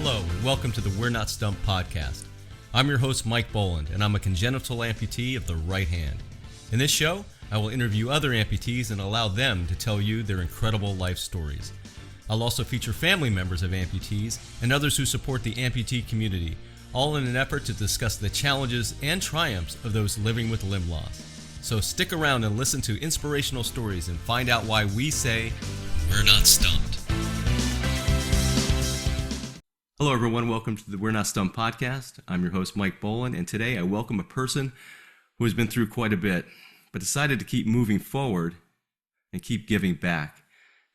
Hello, and welcome to the We're Not Stumped podcast. I'm your host, Mike Boland, and I'm a congenital amputee of the right hand. In this show, I will interview other amputees and allow them to tell you their incredible life stories. I'll also feature family members of amputees and others who support the amputee community, all in an effort to discuss the challenges and triumphs of those living with limb loss. So stick around and listen to inspirational stories and find out why we say, we're not stumped. Hello everyone, welcome to the We're Not Stumped podcast. I'm your host, Mike Boland, and today I welcome a person who has been through quite a bit, but decided to keep moving forward and keep giving back,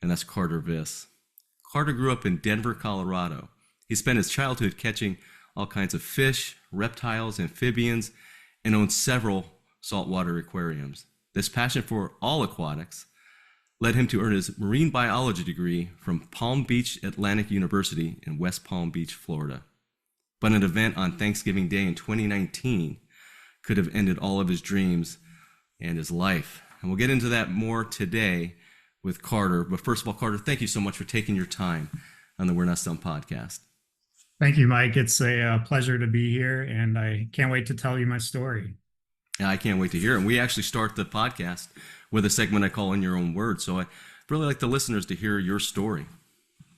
and that's Carter Viss. Carter grew up in Denver, Colorado. He spent his childhood catching all kinds of fish, reptiles, amphibians, and owned several saltwater aquariums. This passion for all aquatics led him to earn his marine biology degree from Palm Beach Atlantic University in West Palm Beach, Florida. But an event on Thanksgiving Day in 2019 could have ended all of his dreams and his life. And we'll get into that more today with Carter. But first of all, Carter, thank you so much for taking your time on the We're Not Stumped podcast. Thank you, Mike. It's a pleasure to be here, and I can't wait to tell you my story. Yeah, I can't wait to hear it. And we actually start the podcast with a segment I call In Your Own Words. So I'd really like the listeners to hear your story.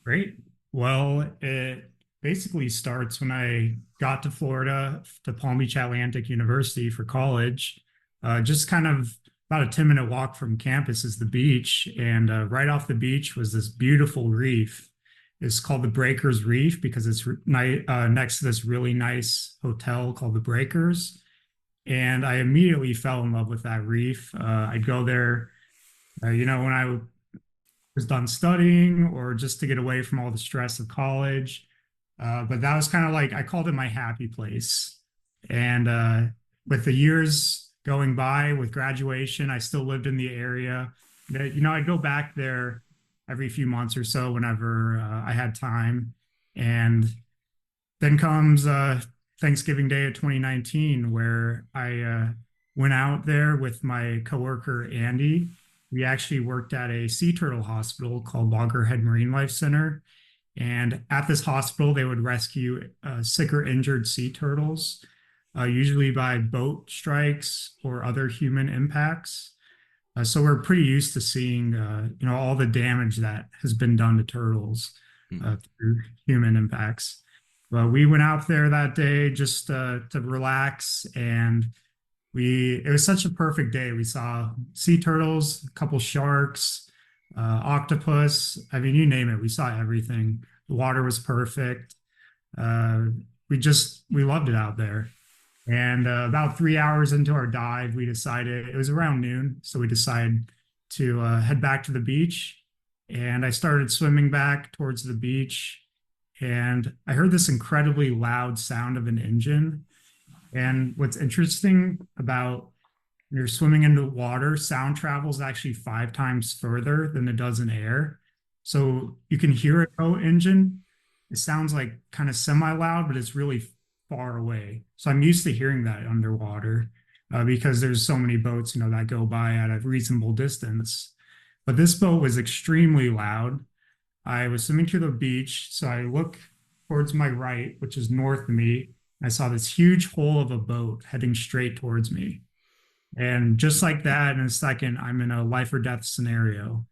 Great. Well, it basically starts when I got to Florida, to Palm Beach Atlantic University for college. Just kind of about a 10-minute walk from campus is the beach. And right off the beach was this beautiful reef. It's called the Breakers Reef because it's next to this really nice hotel called the Breakers. And I immediately fell in love with that reef. I'd go there, when I was done studying or just to get away from all the stress of college. But that was kind of like, I called it my happy place. And with the years going by, with graduation, I still lived in the area. I'd go back there every few months or so whenever I had time. And then comes Thanksgiving Day of 2019, where I went out there with my coworker, Andy. We actually worked at a sea turtle hospital called Loggerhead Marine Life Center. And at this hospital, they would rescue sick or injured sea turtles, usually by boat strikes or other human impacts. So we're pretty used to seeing, all the damage that has been done to turtles through human impacts. But we went out there that day just to relax, and it was such a perfect day. We saw sea turtles, a couple sharks, octopus. I mean, you name it. We saw everything. The water was perfect. We loved it out there. And about 3 hours into our dive, we decided, it was around noon, so we decided to head back to the beach. And I started swimming back towards the beach. And I heard this incredibly loud sound of an engine. And what's interesting about when you're swimming into water, sound travels actually 5 times further than it does in air. So you can hear a boat engine. It sounds like kind of semi-loud, but it's really far away. So I'm used to hearing that underwater because there's so many boats, that go by at a reasonable distance. But this boat was extremely loud. I was swimming to the beach, so I look towards my right, which is north of me. I saw this huge hole of a boat heading straight towards me. And just like that, in a second, I'm in a life or death scenario,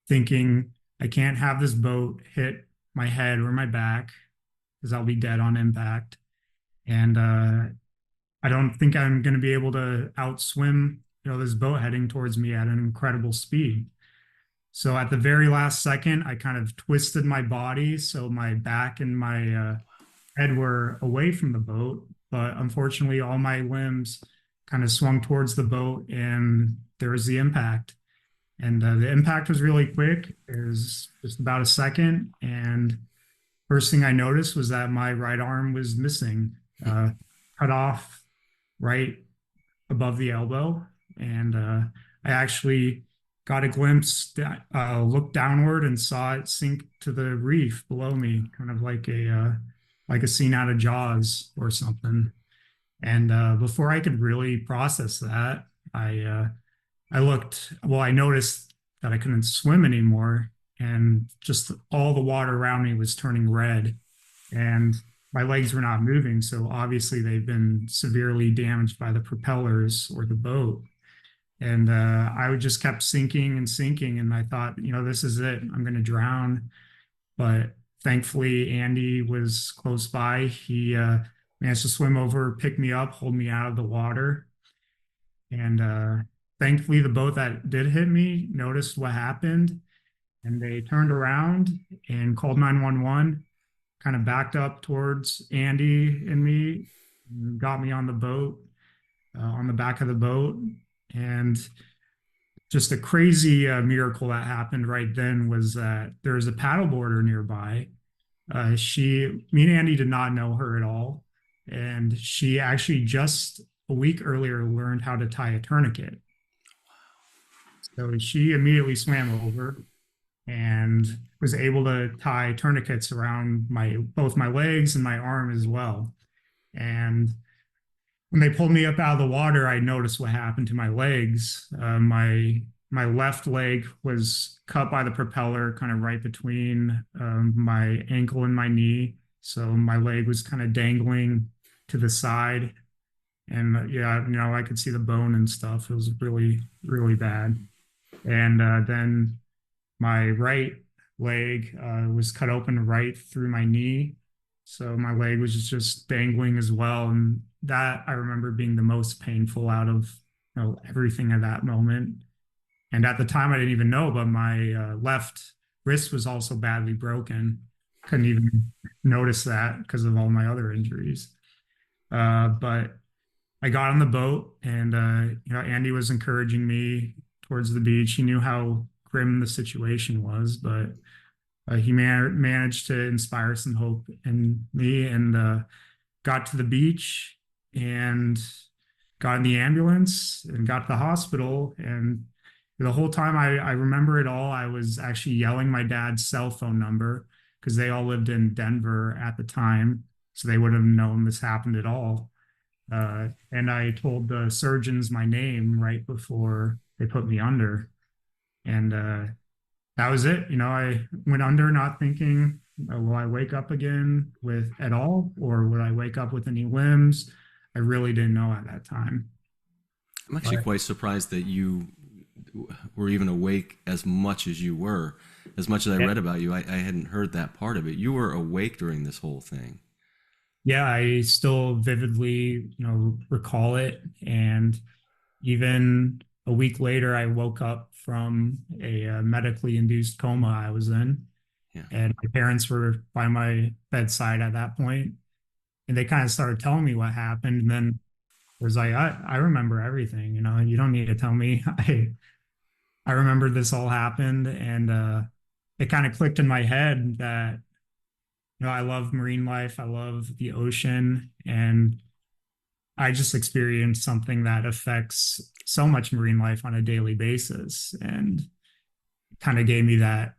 thinking I can't have this boat hit my head or my back because I'll be dead on impact. And I don't think I'm going to be able to outswim, this boat heading towards me at an incredible speed. So at the very last second, I kind of twisted my body so my back and my head were away from the boat. But unfortunately, all my limbs kind of swung towards the boat, and there was the impact. And the impact was really quick. It was just about a second. And first thing I noticed was that my right arm was missing, cut off right above the elbow. And I actually got a glimpse, looked downward and saw it sink to the reef below me, kind of like a scene out of Jaws or something. And before I could really process that, I noticed that I couldn't swim anymore, and just all the water around me was turning red. and my legs were not moving. So obviously they've been severely damaged by the propellers or the boat. And I would just kept sinking and sinking. And I thought, this is it. I'm going to drown. But thankfully, Andy was close by. He managed to swim over, pick me up, hold me out of the water. And thankfully, the boat that did hit me noticed what happened. And they turned around and called 911, kind of backed up towards Andy and me, and got me on the boat, on the back of the boat. And just a crazy miracle that happened right then was that there was a paddleboarder nearby. Me and Andy did not know her at all. And she actually just a week earlier learned how to tie a tourniquet. So she immediately swam over and was able to tie tourniquets around both my legs and my arm as well. And when they pulled me up out of the water, I noticed what happened to my legs. My left leg was cut by the propeller, kind of right between my ankle and my knee. So my leg was kind of dangling to the side, and yeah, I could see the bone and stuff. It was really, really bad. And then my right leg was cut open right through my knee. So my leg was just dangling as well. And that I remember being the most painful out of everything at that moment. And at the time, I didn't even know, but my left wrist was also badly broken. Couldn't even notice that because of all my other injuries. But I got on the boat, and Andy was encouraging me towards the beach. He knew how grim the situation was, but he managed to inspire some hope in me, and got to the beach and got in the ambulance and got to the hospital. And the whole time I remember it all, I was actually yelling my dad's cell phone number because they all lived in Denver at the time. So they wouldn't have known this happened at all. And I told the surgeons my name right before they put me under. And that was it. I went under not thinking, will I wake up again with at all, or would I wake up with any limbs? I really didn't know at that time. I'm actually quite surprised that you were even awake as much as you were. As much as I read about you, I hadn't heard that part of it. You were awake during this whole thing. Yeah, I still vividly, recall it. And even a week later, I woke up from a medically induced coma I was in. Yeah. And my parents were by my bedside at that point, and they kind of started telling me what happened. And then it was like, I remember everything, you don't need to tell me. I remember this all happened, and it kind of clicked in my head that, I love marine life. I love the ocean, and I just experienced something that affects so much marine life on a daily basis, and kind of gave me that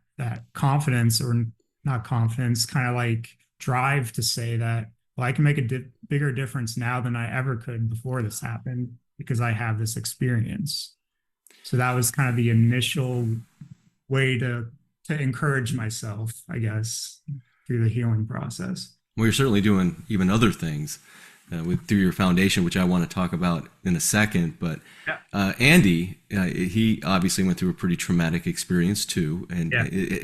confidence, or not confidence, kind of like drive to say that, well, I can make a bigger difference now than I ever could before this happened because I have this experience. So that was kind of the initial way to encourage myself, I guess, through the healing process. Well, you're certainly doing even other things through your foundation, which I want to talk about in a second. But Andy, he obviously went through a pretty traumatic experience too. And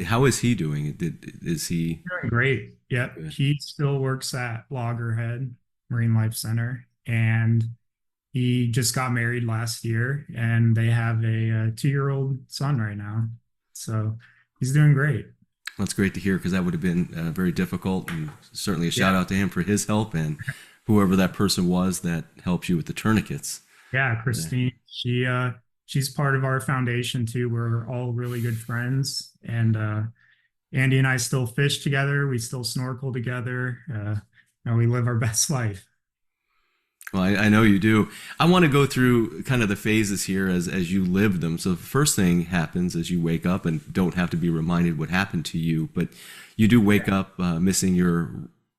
how is he doing? Is he doing great? Yeah, he still works at Loggerhead Marine Life Center, and he just got married last year, and they have a 2-year-old son right now. So he's doing great. That's great to hear, because that would have been very difficult, and certainly a shout out to him for his help, and whoever that person was that helped you with the tourniquets. Yeah, Christine, she's part of our foundation too. We're all really good friends, and Andy and I still fish together. We still snorkel together. And we live our best life. Well, I know you do. I want to go through kind of the phases here as you live them. So the first thing happens as you wake up, and don't have to be reminded what happened to you, but you do wake up missing your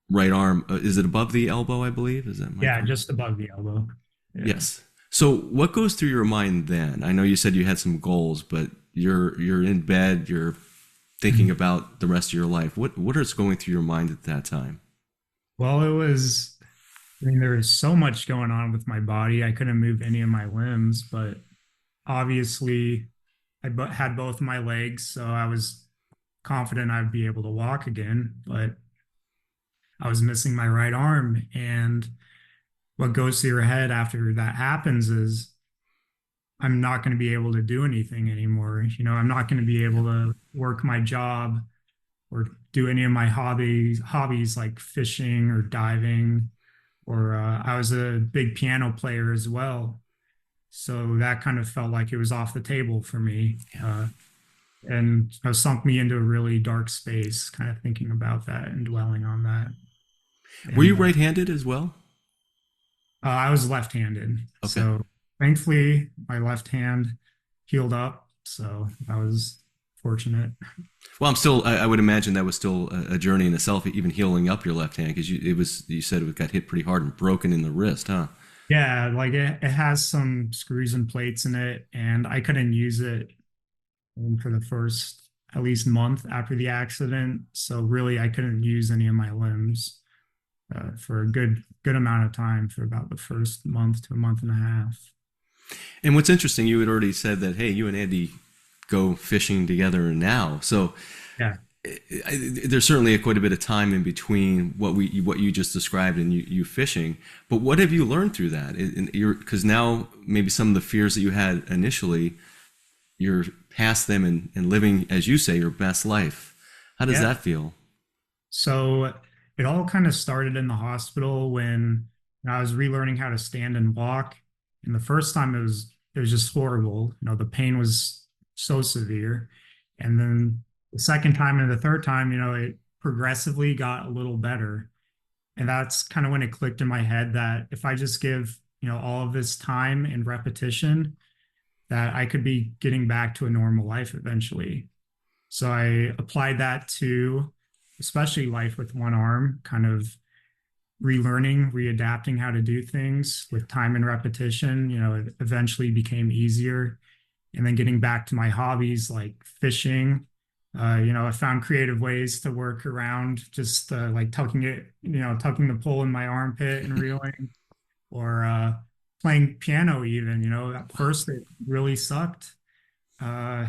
right arm. Is it above the elbow, I believe? Is that just above the elbow. Yeah. Yes. So what goes through your mind then? I know you said you had some goals, but you're in bed, you're thinking about the rest of your life. What is going through your mind at that time? Well, I mean, there was so much going on with my body. I couldn't move any of my limbs, but obviously had both my legs, so I was confident I'd be able to walk again, but I was missing my right arm. And what goes through your head after that happens is I'm not going to be able to do anything anymore. I'm not going to be able to work my job or do any of my hobbies like fishing or diving. Or I was a big piano player as well. So that kind of felt like it was off the table for me. And sunk me into a really dark space, kind of thinking about that and dwelling on that. Were you And right-handed as well? I was left-handed. Okay. So thankfully, my left hand healed up. So I was fortunate. Well, I would imagine that was still a journey in itself, even healing up your left hand, because you said it got hit pretty hard and broken in the wrist, huh? Yeah, like it has some screws and plates in it, and I couldn't use it for the first at least month after the accident. So really, I couldn't use any of my limbs for a good amount of time, for about the first month to a month and a half. And what's interesting, you had already said that, hey, you and Andy go fishing together now. So Yeah. there's certainly quite a bit of time in between what you just described and you fishing. But what have you learned through that? Because now maybe some of the fears that you had initially, you're past them and living, as you say, your best life. How does Yeah. that feel? So it all kind of started in the hospital when I was relearning how to stand and walk. And the first time it was just horrible. The pain was so severe. And then the second time and the third time, it progressively got a little better. And that's kind of when it clicked in my head that if I just give, all of this time and repetition, that I could be getting back to a normal life eventually. So I applied that to especially life with one arm, kind of relearning, readapting how to do things with time and repetition. It eventually became easier. And then getting back to my hobbies like fishing, I found creative ways to work around just like tucking the pole in my armpit and reeling, or playing piano even. At first it really sucked. Uh,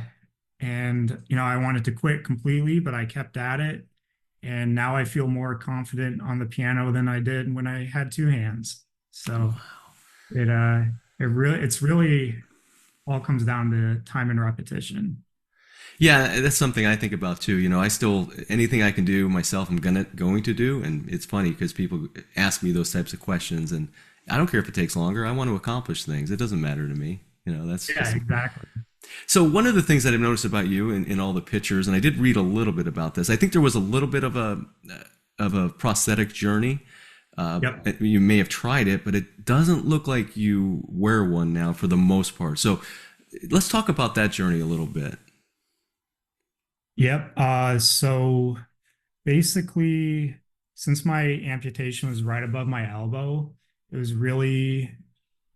and, I wanted to quit completely, but I kept at it. And now I feel more confident on the piano than I did when I had two hands. So it's really all comes down to time and repetition. Yeah, that's something I think about too. I still, anything I can do myself, I'm going to do. And it's funny because people ask me those types of questions, and I don't care if it takes longer. I want to accomplish things. It doesn't matter to me. That's Yeah, just. exactly. So one of the things that I've noticed about you in all the pictures, and I did read a little bit about this, I think there was a little bit of a prosthetic journey. Yep. You may have tried it, but it doesn't look like you wear one now for the most part. So let's talk about that journey a little bit. Yep. So basically, since my amputation was right above my elbow, it was really,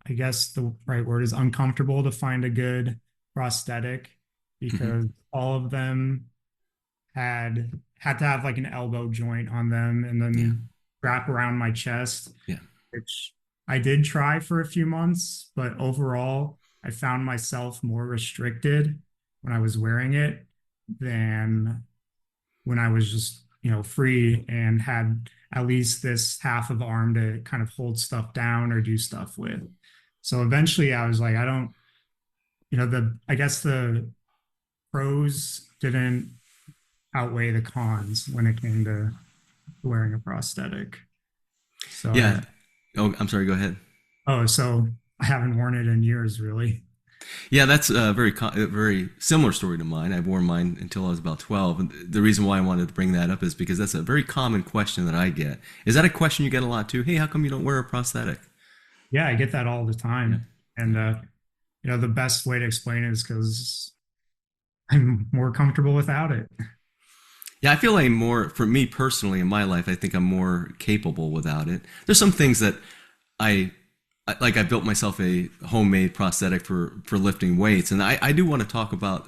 I guess the right word is uncomfortable to find a good prosthetic, Hmm. because all of them had to have like an elbow joint on them and Yeah, then wrap around my chest, yeah. which I did try for a few months, but overall, I found myself more restricted when I was wearing it than when I was just, free and had at least this half of arm to kind of hold stuff down or do stuff with. So eventually I was like, I don't, I guess the pros didn't outweigh the cons when it came to wearing a prosthetic. So Yeah. Oh, I'm sorry. Go ahead. so I haven't worn it in years, really. Yeah, that's a very similar story to mine. I wore mine until I was about 12. And the reason why I wanted to bring that up is because that's a very common question that I get. Is that a question you get a lot too? Hey, how come you don't wear a prosthetic? Yeah, I get that all the Yeah. time. Yeah. And, the best way to explain it is because I'm more comfortable without it. Yeah, I feel like for me personally in my life, I think I'm more capable without it. There's some things that I, like I built myself a homemade prosthetic for lifting weights. And I do want to talk about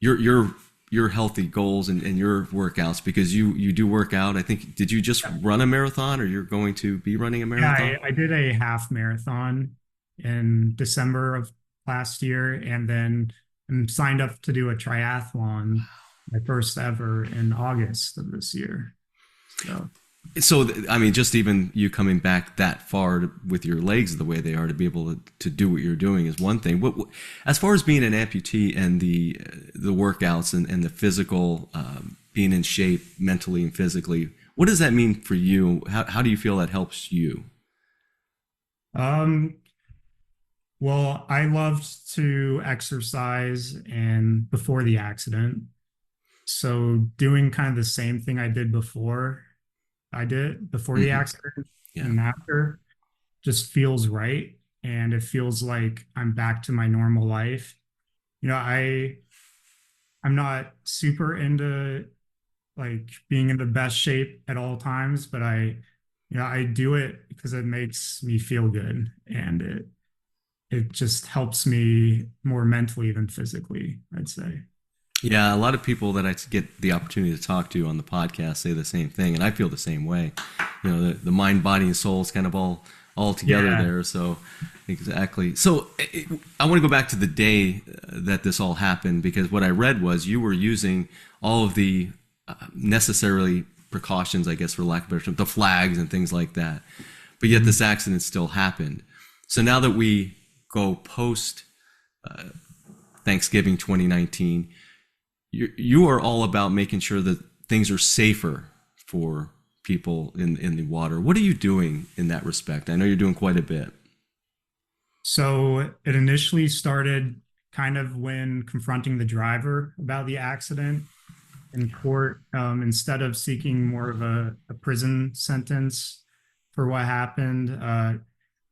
your your healthy goals and your workouts, because you do work out. I think, did you just run a marathon, or you're going to be running a Yeah, marathon? I did a half marathon in December of last year, and then I'm signed up to do a triathlon, my first ever, in August of this year. So So, I mean, just even you coming back that far with your legs the way they are, to be able to do what you're doing is one thing. As far as being an amputee and the workouts and the physical, being in shape mentally and physically, what does that mean for you? How do you feel that helps you? um well, I loved to exercise and before the accident. So doing kind of the same thing I did before the Hmm. accident Yeah. and after just feels right. And it feels like I'm back to my normal life. You know, I'm not super into like being in the best shape at all times, but I do it because it makes me feel good, and it just helps me more mentally than physically, I'd say. Yeah, a lot of people that I get the opportunity to talk to on the podcast say the same thing, and I feel the same way. You know, the mind, body, and soul is kind of all together Yeah. there. So, exactly. So, I want to go back to the day that this all happened, because what I read was you were using all of the necessarily precautions, I guess, for lack of a better term, the flags and things like that. But yet, Mhm. this accident still happened. So now that we go post Thanksgiving 2019, you are all about making sure that things are safer for people in the water. What are you doing in that respect? I know you're doing quite a bit. So it initially started kind of when confronting the driver about the accident in court. Instead of seeking more of a prison sentence for what happened,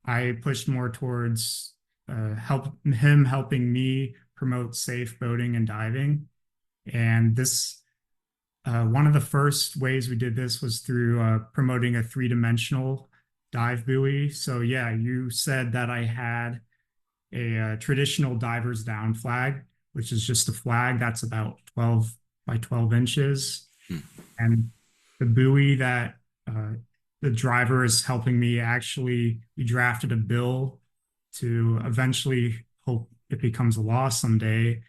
I pushed more towards helping me promote safe boating and diving. And this one of the first ways we did this was through promoting a three-dimensional dive buoy. So yeah, you said that I had a, traditional diver's down flag, which is just a flag that's about 12 by 12 inches. Hmm. And the buoy that the driver is helping me, actually, we drafted a bill to eventually hope it becomes a law someday,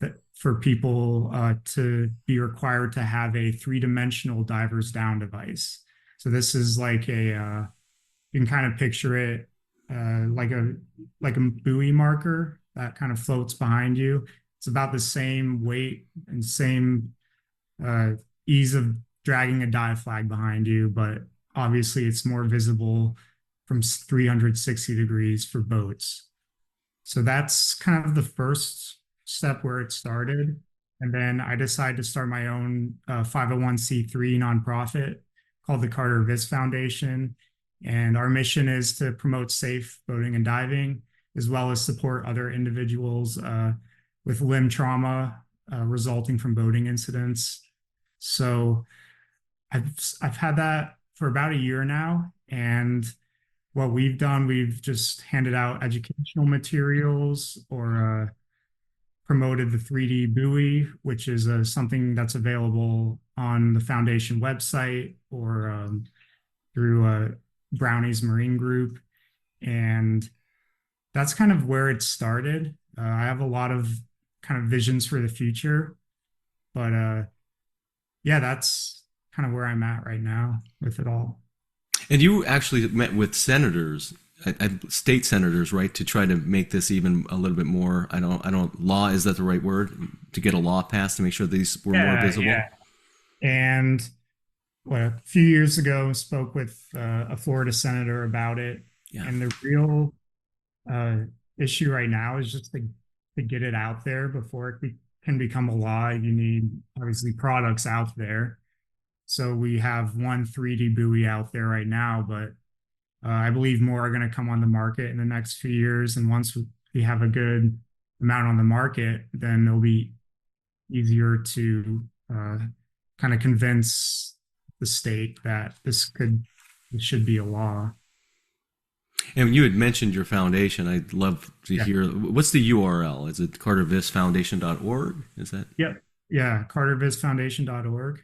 that for people to be required to have a three-dimensional diver's down device. So this is like you can kind of picture it like a buoy marker that kind of floats behind you. It's about the same weight and same uh, ease of dragging a dive flag behind you, but obviously it's more visible from 360 degrees for boats. So that's kind of the first step where it started. And then I decided to start my own 501(c)(3) nonprofit called the Carter Viss Foundation. And our mission is to promote safe boating and diving, as well as support other individuals with limb trauma resulting from boating incidents. So I've had that for about a year now, and what we've done, we've just handed out educational materials or promoted the 3D buoy, which is something that's available on the foundation website or through Brownies Marine Group. And that's kind of where it started. I have a lot of kind of visions for the future, but yeah, that's kind of where I'm at right now with it all. And you actually met with senators, state senators, right, to try to make this even a little bit more. Law, is that the right word? To get a law passed to make sure these were more Yeah, visible. yeah. And well, a few years ago, spoke with a Florida senator about it. Yeah. And the real uh, issue right now is just to get it out there before can become a law. You need obviously products out there. So we have one 3D buoy out there right now, but I believe more are going to come on the market in the next few years. And once we have a good amount on the market, then it'll be easier to kind of convince the state that this should be a law. And you had mentioned your foundation. I'd love to Yeah. hear, what's the URL? Is it cartervissfoundation.org? Is that? Yep. yeah, cartervissfoundation.org.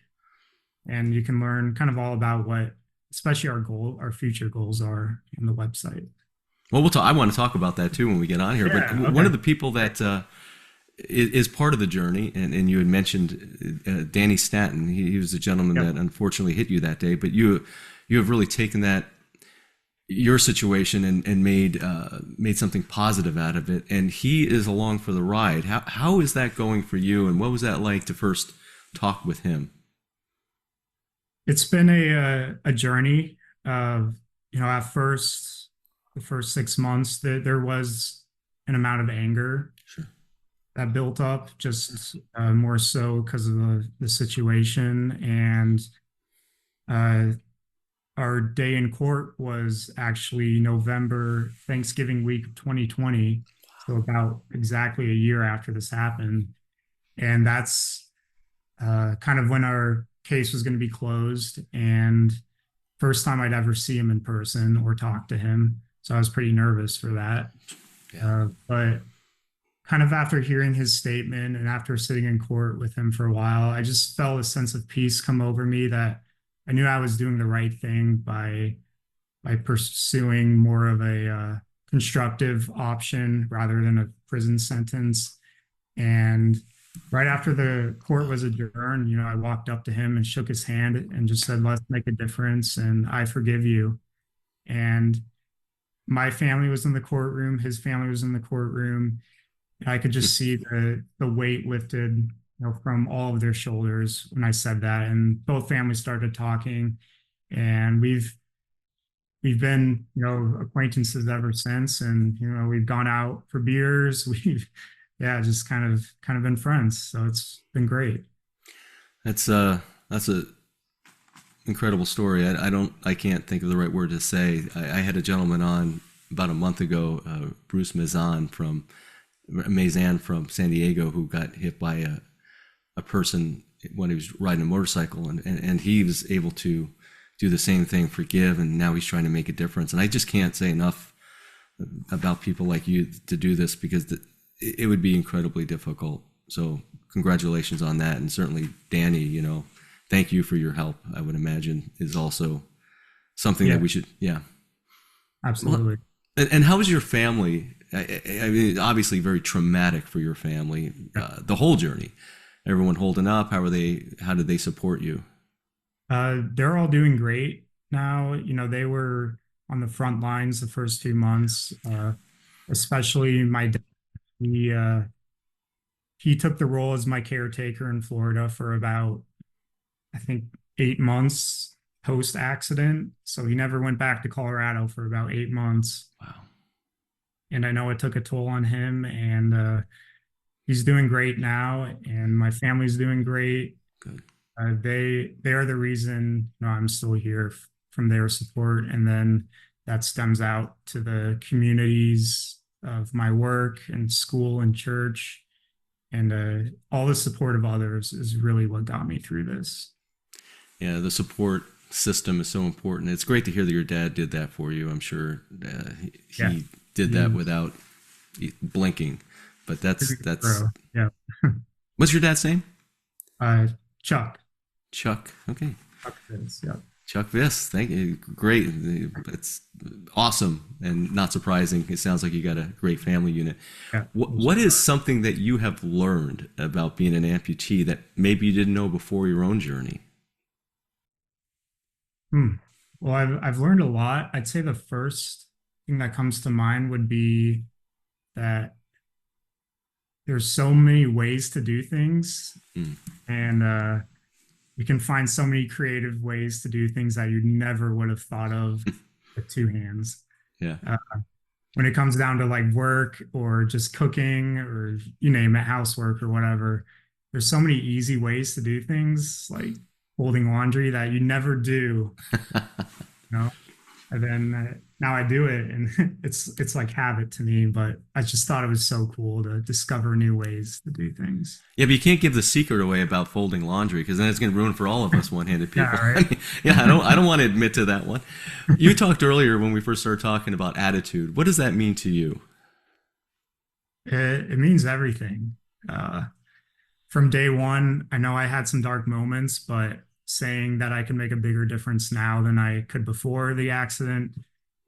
And you can learn kind of all about what, especially our future goals are on the website. Well, we'll talk. I want to talk about that too when we get on here. But Yeah, one okay. of the people that is part of the journey, and you had mentioned Danny Stanton. He was the gentleman Yep. that unfortunately hit you that day. But you have really taken that your situation and made something positive out of it. And he is along for the ride. How is that going for you? And what was that like to first talk with him? It's been a journey of, at first, the first 6 months, there was an amount of anger Sure. that built up, just more so because of the situation. And uh, our day in court was actually November, Thanksgiving week of 2020. So about exactly a year after this happened. And that's kind of when our case was going to be closed, and first time I'd ever see him in person or talk to him. So I was pretty nervous for that. Yeah. But kind of after hearing his statement and after sitting in court with him for a while, I just felt a sense of peace come over me, that I knew I was doing the right thing by pursuing more of a constructive option rather than a prison sentence. And right after the court was adjourned, I walked up to him and shook his hand and just said, "Let's make a difference, and I forgive you." And my family was in the courtroom, his family was in the courtroom. And I could just see the weight lifted, from all of their shoulders when I said that. And both families started talking, and we've been, acquaintances ever since. And we've gone out for beers. We've yeah, just kind of been friends. So it's been great. That's a incredible story. I can't think of the right word to say. I had a gentleman on about a month ago, Bruce Mazan from San Diego, who got hit by a person when he was riding a motorcycle, and he was able to do the same thing, forgive, and now he's trying to make a difference. And I just can't say enough about people like you to do this, because it would be incredibly difficult. So congratulations on that. And certainly Danny, thank you for your help. I would imagine is also something that we should, yeah. Absolutely. Well, and how was your family? I mean, obviously very traumatic for your family, the whole journey. Everyone holding up. How did they support you? They're all doing great now. They were on the front lines the first 2 months, especially my dad. He took the role as my caretaker in Florida for about, I think, 8 months post accident. So he never went back to Colorado for about 8 months. Wow. And I know it took a toll on him, and he's doing great now, and my family's doing great. Good. They are the reason, I'm still here, from their support. And then that stems out to the communities of my work and school and church, and all the support of others is really what got me through this. Yeah, the support system is so important. It's great to hear that your dad did that for you. I'm sure he did that without blinking. But that's yeah. What's your dad's name? Chuck. Chuck. Okay. Chuck Viss, yeah. Chuck Viss. Thank you. Great. It's awesome and not surprising. It sounds like you got a great family unit. Yeah. What is something that you have learned about being an amputee that maybe you didn't know before your own journey? Well, I've learned a lot. I'd say the first thing that comes to mind would be that there's so many ways to do things, and you can find so many creative ways to do things that you never would have thought of with two hands. Yeah. When it comes down to like work or just cooking or you name it, housework or whatever, there's so many easy ways to do things, like folding laundry, that you never do, and then now I do it, and it's like habit to me. But I just thought it was so cool to discover new ways to do things. Yeah, but you can't give the secret away about folding laundry, because then it's going to ruin for all of us one-handed people. Yeah, right? I don't want to admit to that one. You talked earlier when we first started talking about attitude. What does that mean to you? It means everything. from day one, I know I had some dark moments, but saying that I can make a bigger difference now than I could before the accident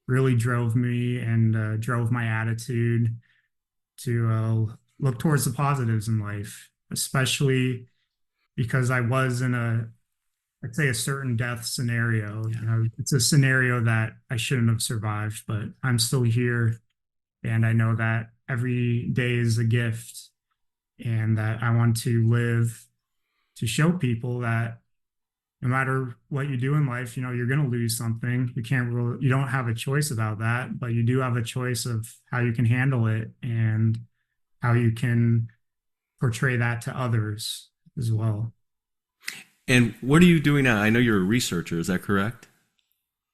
really drove me and drove my attitude to look towards the positives in life, especially because I was in I'd say a certain death scenario. Yeah. You know, it's a scenario that I shouldn't have survived, but I'm still here. And I know that every day is a gift and that I want to live to show people that no matter what you do in life, you know, you're going to lose something. You don't have a choice about that, but you do have a choice of how you can handle it and how you can portray that to others as well. And what are you doing now? I know you're a researcher. Is that correct?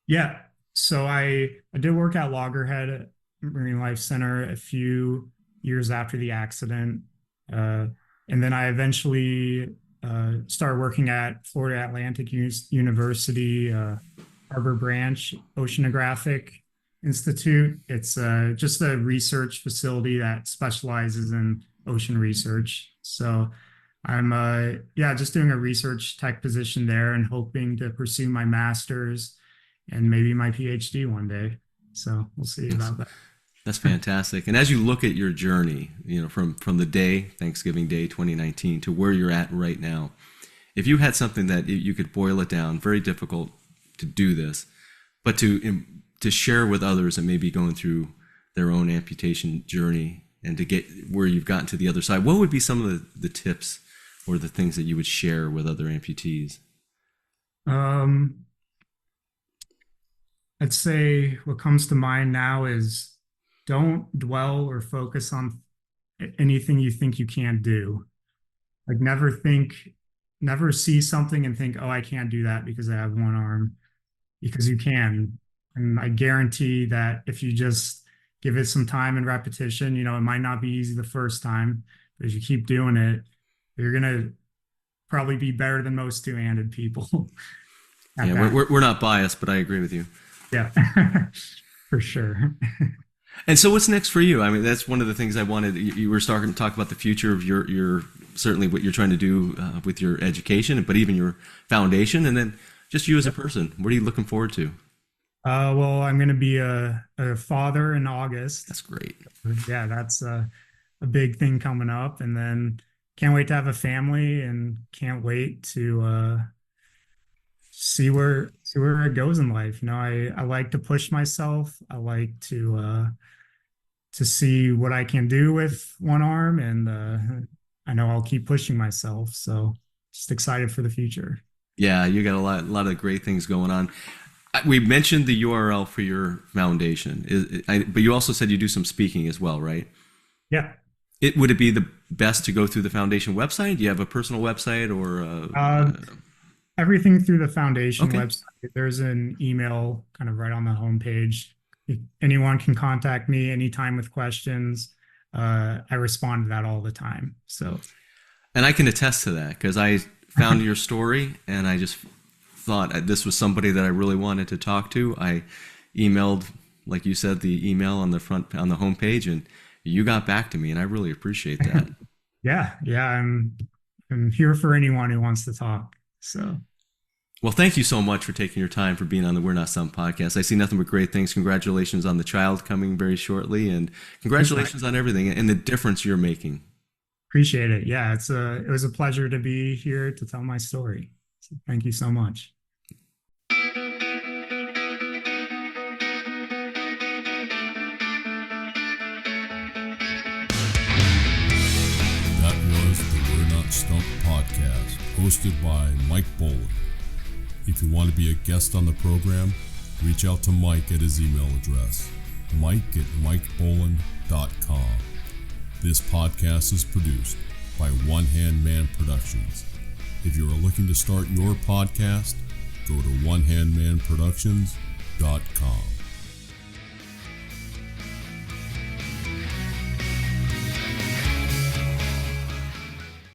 Yeah. So I did work at Loggerhead Marine Life Center a few years after the accident. And then I eventually started working at Florida Atlantic University, Harbor Branch Oceanographic Institute. It's just a research facility that specializes in ocean research. So I'm just doing a research tech position there and hoping to pursue my master's and maybe my PhD one day. So we'll see about that. That's fantastic. And as you look at your journey, you know, from the day, Thanksgiving Day 2019, to where you're at right now, if you had something that you could boil it down, very difficult to do this, but to share with others that may be going through their own amputation journey and to get where you've gotten to the other side, what would be some of the tips or the things that you would share with other amputees? I'd say what comes to mind now is don't dwell or focus on anything you think you can't do. Like never see something and think, oh, I can't do that because I have one arm, because you can. And I guarantee that if you just give it some time and repetition, you know, it might not be easy the first time, but as you keep doing it, you're going to probably be better than most two-handed people. Yeah, we're not biased, but I agree with you. Yeah, for sure. And so what's next for you? I mean, that's one of the things I wanted. You were starting to talk about the future of your certainly what you're trying to do with your education, but even your foundation, and then just you as a person. What are you looking forward to? Well, I'm going to be a father in August. That's great. Yeah, that's a big thing coming up. And then can't wait to have a family and can't wait to see where it goes in life. You know, I like to push myself. I like to see what I can do with one arm, and I know I'll keep pushing myself. So just excited for the future. Yeah, you got a lot of great things going on. We mentioned the URL for your foundation, but you also said you do some speaking as well, right? Yeah. Would it be the best to go through the foundation website? Do you have a personal website or? Everything through the foundation Okay. website. There's an email kind of right on the homepage. If anyone can contact me anytime with questions. I respond to that all the time. So, and I can attest to that because I found your story and I just thought this was somebody that I really wanted to talk to. I emailed, like you said, the email on the homepage, and you got back to me, and I really appreciate that. Yeah. I'm here for anyone who wants to talk. So, well, thank you so much for taking your time for being on the We're Not Stumped podcast. I see nothing but great things. Congratulations on the child coming very shortly, and congratulations on everything and the difference you're making. Appreciate it. Yeah, it was a pleasure to be here to tell my story. So thank you so much. That was the We're Not Stumped podcast, hosted by Mike Boland. If you want to be a guest on the program, reach out to Mike at his email address, mike@mikeboland.com. This podcast is produced by One Hand Man Productions. If you are looking to start your podcast, go to onehandmanproductions.com.